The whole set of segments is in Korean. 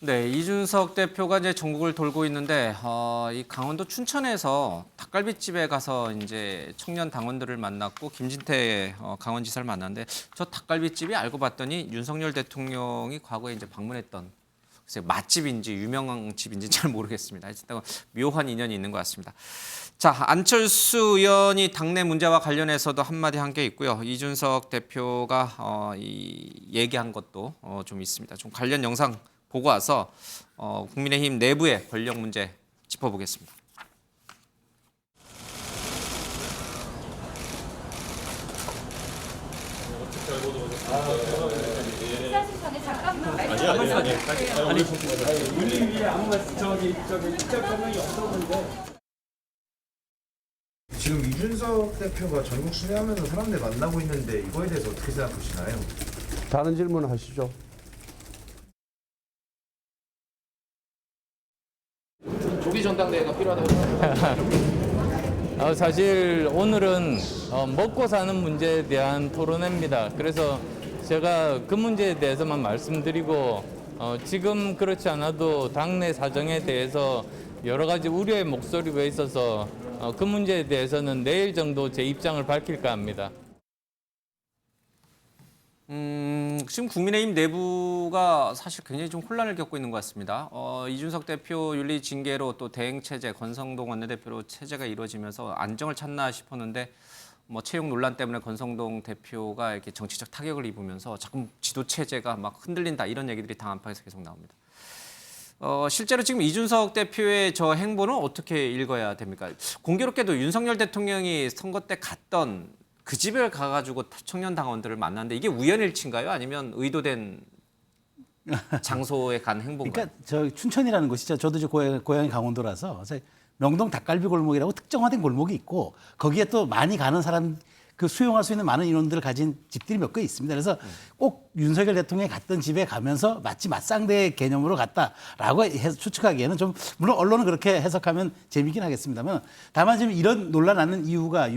네, 이준석 대표가 이제 전국을 돌고 있는데 이 강원도 춘천에서 닭갈비집에 가서 이제 청년 당원들을 만났고 김진태 강원지사를 만났는데 저 닭갈비집이 알고 봤더니 윤석열 대통령이 과거에 이제 방문했던 글쎄 맛집인지 유명한 집인지 잘 모르겠습니다. 하여튼 묘한 인연이 있는 것 같습니다. 자, 안철수 의원이 당내 문제와 관련해서도 한마디 한 게 있고요. 이준석 대표가 얘기한 것도 좀 있습니다. 좀 관련 영상 보고 와서 국민의힘 내부의 권력 문제 짚어보겠습니다. 지금 이준석 대표가 전국 순회하면서 사람들 만나고 있는데 이거에 대해서 어떻게 생각하시나요? 다른 질문 하시죠. 조기 전당대회가 필요하다고 생각합니다. 사실 오늘은 먹고 사는 문제에 대한 토론회입니다. 그래서 제가 그 문제에 대해서만 말씀드리고 지금 그렇지 않아도 당내 사정에 대해서 여러 가지 우려의 목소리가 있어서 그 문제에 대해서는 내일 정도 제 입장을 밝힐까 합니다. 지금 국민의힘 내부가 사실 굉장히 좀 혼란을 겪고 있는 것 같습니다. 이준석 대표 윤리 징계로 또 대행 체제, 권성동 원내대표로 체제가 이루어지면서 안정을 찾나 싶었는데 뭐 채용 논란 때문에 권성동 대표가 이렇게 정치적 타격을 입으면서 자꾸 지도 체제가 막 흔들린다 이런 얘기들이 당 안팎에서 계속 나옵니다. 실제로 지금 이준석 대표의 저 행보는 어떻게 읽어야 됩니까? 공교롭게도 윤석열 대통령이 선거 때 갔던 그 집에 가가지고 청년 당원들을 만났는데 이게 우연일치인가요? 아니면 의도된 장소에 간 행보인가요? 그러니까 저 춘천이라는 곳이죠. 저도 이제 고향이 강원도라서 명동 닭갈비 골목이라고 특정화된 골목이 있고 거기에 또 많이 가는 사람 그 수용할 수 있는 많은 인원들을 가진 집들이 몇 개 있습니다. 그래서 꼭 윤석열 대통령이 갔던 집에 가면서 마치 맞상대 개념으로 갔다라고 추측하기에는 좀 물론 언론은 그렇게 해석하면 재미있긴 하겠습니다만 다만 지금 이런 논란 나는 이유가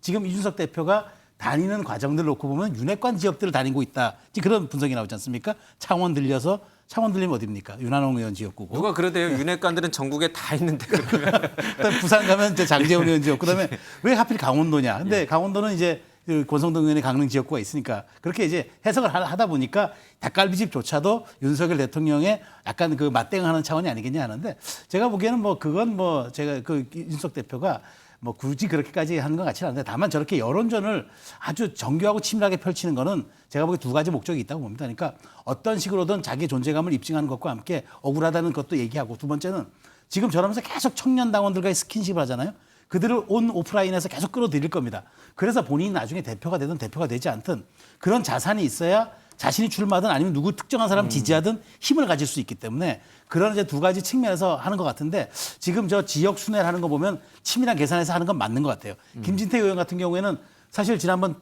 지금 이준석 대표가 다니는 과정들을 놓고 보면 윤핵관 지역들을 다니고 있다. 그런 분석이 나오지 않습니까? 창원 들려서 창원 들리면 어디입니까? 윤한홍 의원 지역구고. 누가 그러대요. 윤핵관들은 전국에 다 있는데 그러면. 그다음에 부산 가면 이제 장재훈 의원 지역. 그다음에 왜 하필 강원도냐? 근데 강원도는 이제 그 권성동 의원의 강릉 지역구가 있으니까 그렇게 이제 해석을 하다 보니까 닭갈비집조차도 윤석열 대통령의 약간 그 맞대응하는 차원이 아니겠냐 하는데 제가 보기에는 뭐 그건 뭐 제가 그 이준석 대표가 뭐 굳이 그렇게까지 하는 것 같지는 않은데 다만 저렇게 여론전을 아주 정교하고 치밀하게 펼치는 거는 제가 보기에 두 가지 목적이 있다고 봅니다. 그러니까 어떤 식으로든 자기 존재감을 입증하는 것과 함께 억울하다는 것도 얘기하고 두 번째는 지금 저러면서 계속 청년 당원들과의 스킨십을 하잖아요. 그들을 온 오프라인에서 계속 끌어들일 겁니다. 그래서 본인이 나중에 대표가 되든 대표가 되지 않든 그런 자산이 있어야 자신이 출마하든 아니면 누구 특정한 사람 지지하든 힘을 가질 수 있기 때문에 그런 이제 두 가지 측면에서 하는 것 같은데 지금 저 지역 순회를 하는 거 보면 치밀한 계산해서 하는 건 맞는 것 같아요. 김진태 의원 같은 경우에는 사실 지난번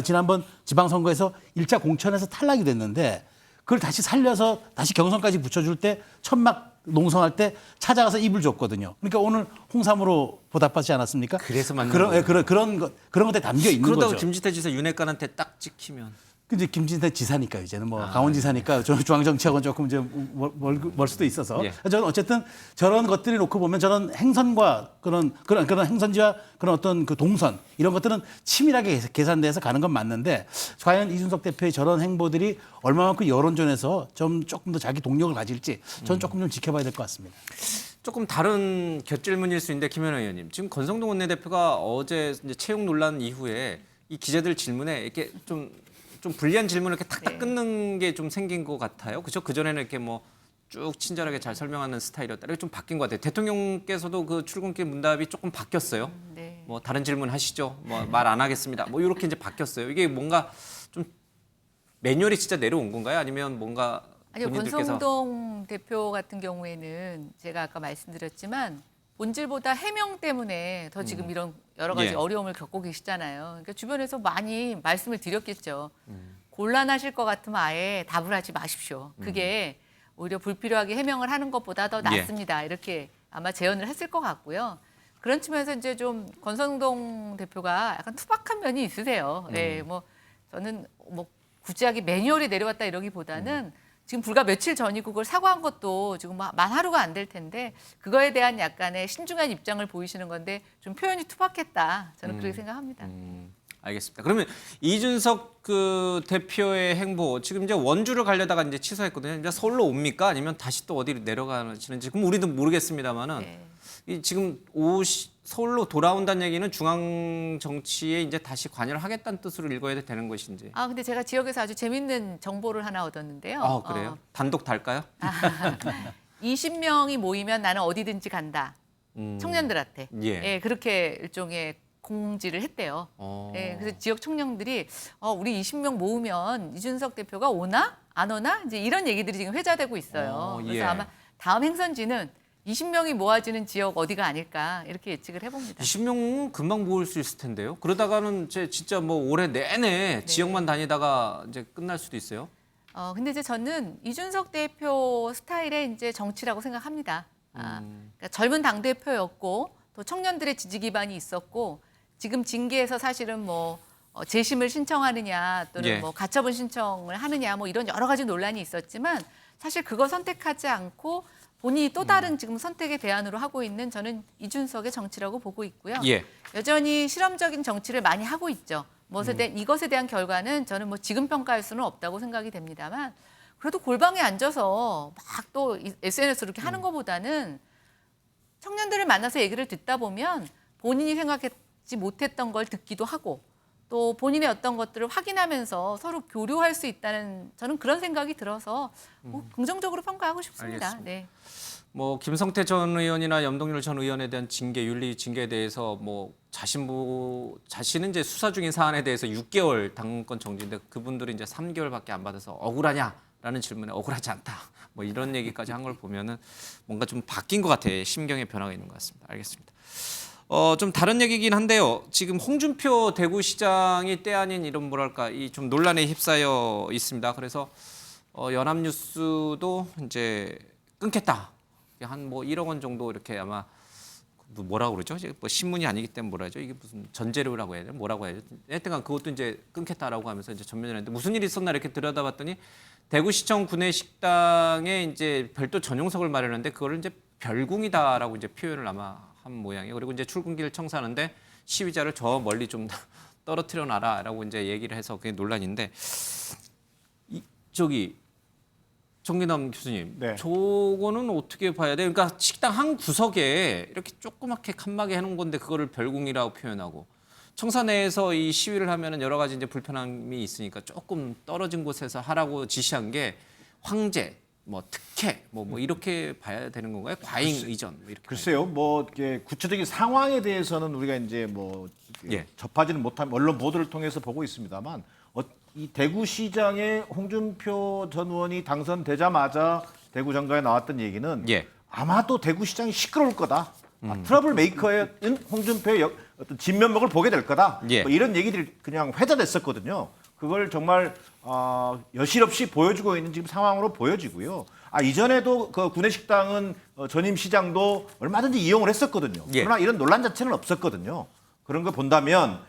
지난번 지방선거에서 1차 공천에서 탈락이 됐는데 그걸 다시 살려서 다시 경선까지 붙여줄 때 천막 농성할 때 찾아가서 입을 줬거든요. 그러니까 오늘 홍삼으로 보답하지 않았습니까? 그래서 맞는 그런 것에 담겨 있는 그러다가 거죠. 김진태 지사 윤핵관한테 딱 찍히면. 근데 김진태 지사니까 이제는 뭐 강원지사니까 중앙정치학은 조금 이제 멀 수도 있어서 예. 저는 어쨌든 저런 것들이 놓고 보면 저런 행선과 그런 행선지와 그런 어떤 그 동선 이런 것들은 치밀하게 계산돼서 가는 건 맞는데 과연 이준석 대표의 저런 행보들이 얼마만큼 여론전에서 조금 더 자기 동력을 가질지 저는 조금 좀 지켜봐야 될 것 같습니다. 조금 다른 곁질문일 수 있는데 김현우 의원님 지금 권성동 원내대표가 어제 이제 채용 논란 이후에 이 기자들 질문에 이렇게 좀 불리한 질문을 이렇게 탁탁 끊는 게 좀 생긴 것 같아요. 그죠? 그전에는 이렇게 뭐 쭉 친절하게 잘 설명하는 스타일이었다. 이렇게 좀 바뀐 것 같아요. 대통령께서도 그 출근길 문답이 조금 바뀌었어요. 네. 뭐 다른 질문 하시죠. 뭐 말 안 하겠습니다. 뭐 이렇게 이제 바뀌었어요. 이게 뭔가 좀 매뉴얼이 진짜 내려온 건가요? 아니면 뭔가 아니요, 본인들께서 권성동 대표 같은 경우에는 제가 아까 말씀드렸지만 본질보다 해명 때문에 더 지금 이런 여러 가지 예. 어려움을 겪고 계시잖아요. 그러니까 주변에서 많이 말씀을 드렸겠죠. 곤란하실 것 같으면 아예 답을 하지 마십시오. 그게 오히려 불필요하게 해명을 하는 것보다 더 낫습니다. 이렇게 아마 제언을 했을 것 같고요. 그런 측면에서 이제 좀 권성동 대표가 약간 투박한 면이 있으세요. 네, 뭐 저는 뭐 구체하게 매뉴얼이 내려왔다 이러기보다는 지금 불과 며칠 전이고 그걸 사과한 것도 지금 만 하루가 안 될 텐데 그거에 대한 약간의 신중한 입장을 보이시는 건데 좀 표현이 투박했다. 저는 그렇게 생각합니다. 알겠습니다. 그러면 이준석 그 대표의 행보 지금 이제 원주를 가려다가 이제 취소했거든요. 이제 서울로 옵니까? 아니면 다시 또 어디로 내려가시는지 그럼 우리도 모르겠습니다만은 네. 이 지금 서울로 돌아온다는 얘기는 중앙 정치에 이제 다시 관여를 하겠다는 뜻으로 읽어야 되는 것인지. 근데 제가 지역에서 아주 재밌는 정보를 하나 얻었는데요. 아 그래요? 단독 달까요? 20명이 모이면 나는 어디든지 간다. 청년들한테. 예. 그렇게 일종의 공지를 했대요. 그래서 지역 청년들이 우리 20명 모으면 이준석 대표가 오나 안 오나 이제 이런 얘기들이 지금 회자되고 있어요. 예. 그래서 아마 다음 행선지는 20명이 모아지는 지역 어디가 아닐까 이렇게 예측을 해봅니다. 20명은 금방 모을 수 있을 텐데요. 그러다가는 이제 진짜 뭐 올해 내내 지역만 다니다가 이제 끝날 수도 있어요. 근데 이제 저는 이준석 대표 스타일의 이제 정치라고 생각합니다. 그러니까 젊은 당 대표였고 또 청년들의 지지 기반이 있었고 지금 징계에서 사실은 뭐 재심을 신청하느냐 또는 예. 뭐 가처분 신청을 하느냐 뭐 이런 여러 가지 논란이 있었지만 사실 그거 선택하지 않고 본인이 또 다른 지금 선택의 대안으로 하고 있는 저는 이준석의 정치라고 보고 있고요. 예. 여전히 실험적인 정치를 많이 하고 있죠. 이것에 대한 결과는 저는 뭐 지금 평가할 수는 없다고 생각이 됩니다만 그래도 골방에 앉아서 막 또 SNS로 이렇게 하는 것보다는 청년들을 만나서 얘기를 듣다 보면 본인이 생각하지 못했던 걸 듣기도 하고 또 본인의 어떤 것들을 확인하면서 서로 교류할 수 있다는 저는 그런 생각이 들어서 긍정적으로 평가하고 싶습니다. 알겠습니다. 네. 뭐 김성태 전 의원이나 염동열 전 의원에 대한 징계, 윤리 징계에 대해서 뭐 자신은 이제 수사 중인 사안에 대해서 6개월 당권 정지인데 그분들이 이제 3개월밖에 안 받아서 억울하냐라는 질문에 억울하지 않다. 뭐 이런 얘기까지 한 걸 보면은 뭔가 좀 바뀐 것 같아요. 심경의 변화가 있는 것 같습니다. 알겠습니다. 좀 다른 얘기긴 한데요. 지금 홍준표 대구시장이 때 아닌 이런 뭐랄까 이 좀 논란에 휩싸여 있습니다. 그래서 연합뉴스도 이제 끊겠다. 한 뭐 1억 원 정도 이렇게 아마 뭐라고 그러죠? 이제 뭐 신문이 아니기 때문에 뭐라 하죠? 이게 무슨 전재료라고 해야 되나? 뭐라고 해야 되죠? 하여튼간 그것도 이제 끊겠다라고 하면서 이제 전면을 했는데 무슨 일이 있었나 이렇게 들여다봤더니 대구시청 구내식당에 이제 별도 전용석을 마련했는데 그거를 이제 별궁이다라고 이제 표현을 아마 한 모양이에요. 그리고 이제 출근길을 청소하는데 시위자를 저 멀리 좀 떨어뜨려 놔라라고 이제 얘기를 해서 그게 논란인데 정기남 교수님, 네. 저거는 어떻게 봐야 돼요? 그러니까 식당 한 구석에 이렇게 조그맣게 칸막이 해놓은 건데 그거를 별궁이라고 표현하고 청사 내에서 이 시위를 하면은 여러 가지 이제 불편함이 있으니까 조금 떨어진 곳에서 하라고 지시한 게 황제, 뭐 특혜, 뭐 이렇게 봐야 되는 건가요? 과잉 의전 뭐 이렇게. 글쎄요, 뭐 이렇게 구체적인 상황에 대해서는 우리가 이제 뭐 예. 접하지는 못한 언론 보도를 통해서 보고 있습니다만 이 대구시장의 홍준표 전 의원이 당선되자마자 대구 정가에 나왔던 얘기는 예. 아마도 대구시장이 시끄러울 거다. 트러블 메이커의 홍준표의 어떤 진면목을 보게 될 거다. 예. 뭐 이런 얘기들이 그냥 회자됐었거든요. 그걸 정말 여실없이 보여주고 있는 지금 상황으로 보여지고요. 이전에도 그 구내식당은 전임 시장도 얼마든지 이용을 했었거든요. 예. 그러나 이런 논란 자체는 없었거든요. 그런 걸 본다면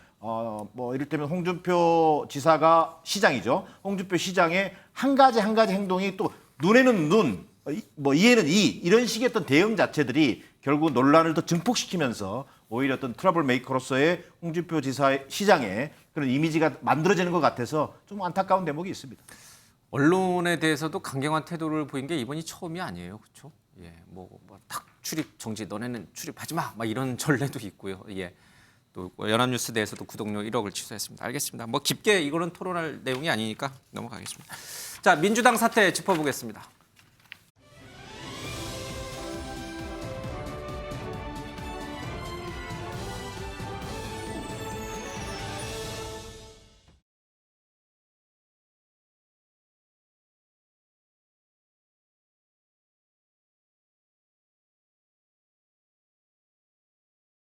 뭐 이를테면 홍준표 지사가 시장이죠. 홍준표 시장의 한 가지 행동이 또 눈에는 눈, 뭐 이에는 이 이런 식의 어떤 대응 자체들이 결국 논란을 더 증폭시키면서 오히려 어떤 트러블 메이커로서의 홍준표 지사의 시장의 그런 이미지가 만들어지는 것 같아서 좀 안타까운 대목이 있습니다. 언론에 대해서도 강경한 태도를 보인 게 이번이 처음이 아니에요, 그렇죠? 예, 딱 출입 정지, 너네는 출입하지 마, 막 이런 전례도 있고요. 예, 또 연합뉴스 내에서도 구독료 1억을 취소했습니다. 알겠습니다. 뭐 깊게 이거는 토론할 내용이 아니니까 넘어가겠습니다. 자, 민주당 사태 짚어보겠습니다.